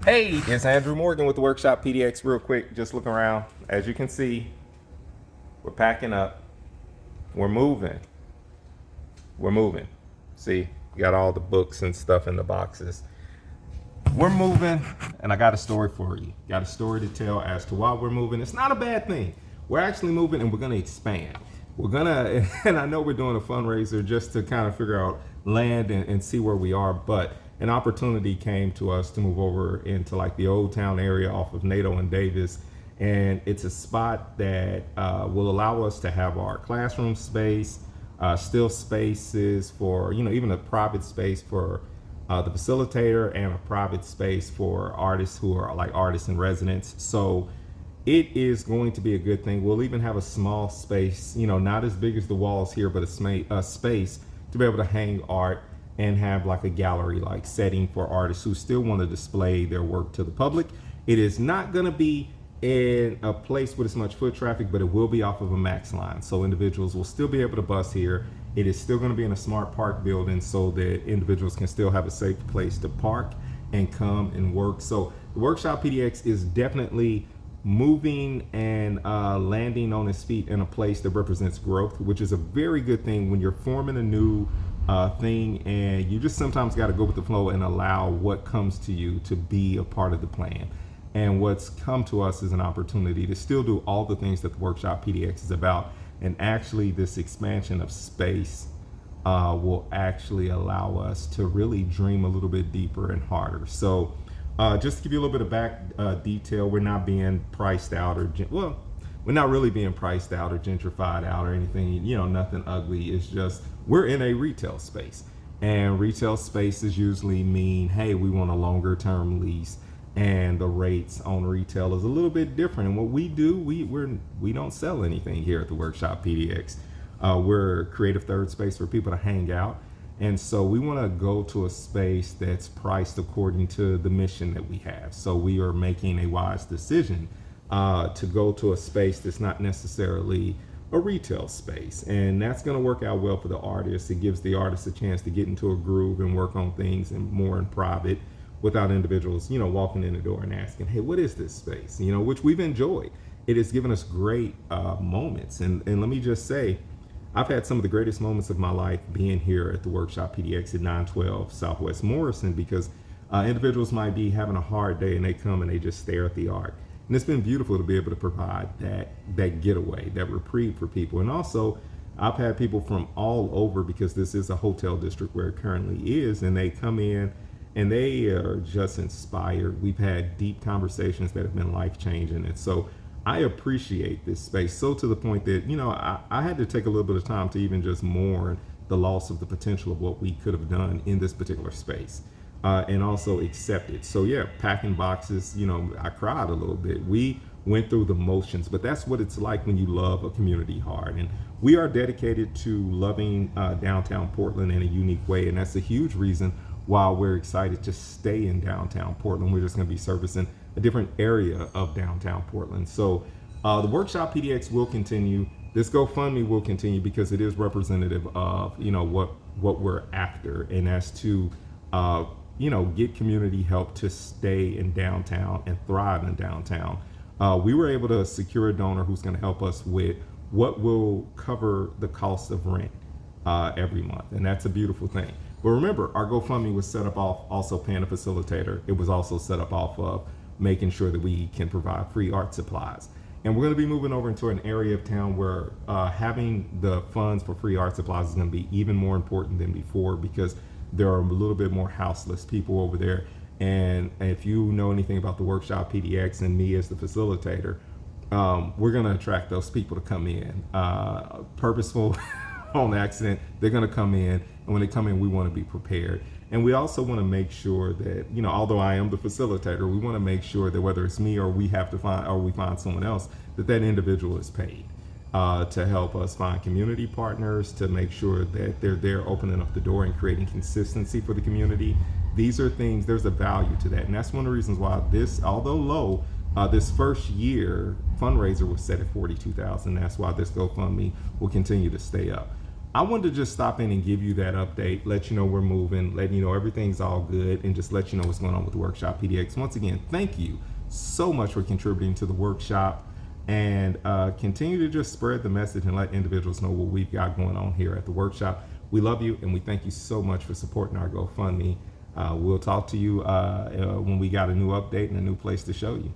Hey, it's Andrew Morgan with the Workshop PDX. Real quick, just looking around. As you can see, we're packing up. We're moving. We're moving. See, you got all the books and stuff in the boxes. We're moving, and I got a story for you. Got a story to tell as to why we're moving. It's not a bad thing. We're actually moving, and we're going to expand. We're going to, and I know we're doing a fundraiser just to kind of figure out land and see where we are, but an opportunity came to us to move over into like the Old Town area off of Nato and Davis. And it's a spot that will allow us to have our classroom space, still spaces for, even a private space for the facilitator and a private space for artists who are like artists in residence. So it is going to be a good thing. We'll even have a small space, not as big as the walls here, but a space to be able to hang art and have like a gallery like setting for artists who still want to display their work to the public. It is not going to be in a place with as much foot traffic, but it will be off of a max line. So individuals will still be able to bus here. It is still going to be in a smart park building so that individuals can still have a safe place to park and come and work. So the Workshop PDX is definitely moving and landing on its feet in a place that represents growth, which is a very good thing when you're forming a new thing, and you just sometimes got to go with the flow and allow what comes to you to be a part of the plan. And what's come to us is an opportunity to still do all the things that the Workshop PDX is about, and actually this expansion of space will actually allow us to really dream a little bit deeper and harder. So just to give you a little bit of back detail, we're not being priced out we're not really being priced out or gentrified out or anything, nothing ugly. It's just we're in a retail space, and retail spaces usually mean, hey, we want a longer term lease, and the rates on retail is a little bit different. And what we do, we don't sell anything here at the Workshop PDX. We're a creative third space for people to hang out. And so we want to go to a space that's priced according to the mission that we have. So we are making a wise decision to go to a space that's not necessarily a retail space. And that's going to work out well for the artists. It gives the artists a chance to get into a groove and work on things and more in private without individuals, walking in the door and asking, hey, what is this space? Which we've enjoyed. It has given us great moments. And let me just say, I've had some of the greatest moments of my life being here at the Workshop PDX at 912 Southwest Morrison, because individuals might be having a hard day and they come and they just stare at the art. And it's been beautiful to be able to provide that getaway, that reprieve for people. And also, I've had people from all over, because this is a hotel district where it currently is, and they come in and they are just inspired. We've had deep conversations that have been life-changing. And so I appreciate this space, so to the point that, I had to take a little bit of time to even just mourn the loss of the potential of what we could have done in this particular space. And also accept it. So yeah, packing boxes, I cried a little bit. We went through the motions, but that's what it's like when you love a community hard. And we are dedicated to loving downtown Portland in a unique way. And that's a huge reason why we're excited to stay in downtown Portland. We're just going to be servicing a different area of downtown Portland. So the Workshop PDX will continue. This GoFundMe will continue because it is representative of, what we're after. And that's to, get community help to stay in downtown and thrive in downtown. We were able to secure a donor who's going to help us with what will cover the cost of rent every month. And that's a beautiful thing. But remember, our GoFundMe was set up off also paying a facilitator. It was also set up off of making sure that we can provide free art supplies. And we're going to be moving over into an area of town where having the funds for free art supplies is going to be even more important than before, because there are a little bit more houseless people over there. And if you know anything about the Workshop PDX and me as the facilitator, we're going to attract those people to come in. Purposeful on accident, they're going to come in. And when they come in, we want to be prepared. And we also want to make sure that, although I am the facilitator, we want to make sure that whether it's me or we find someone else, that individual is paid to help us find community partners, to make sure that they're there opening up the door and creating consistency for the community. These are things, there's a value to that. And that's one of the reasons why this, although low, this first year fundraiser was set at $42,000. That's why this GoFundMe will continue to stay up. I wanted to just stop in and give you that update, let you know we're moving, let you know everything's all good, and just let you know what's going on with the Workshop PDX. Once again, thank you so much for contributing to the workshop, and continue to just spread the message and let individuals know what we've got going on here at the workshop. We love you, and we thank you so much for supporting our GoFundMe. We'll talk to you when we got a new update and a new place to show you.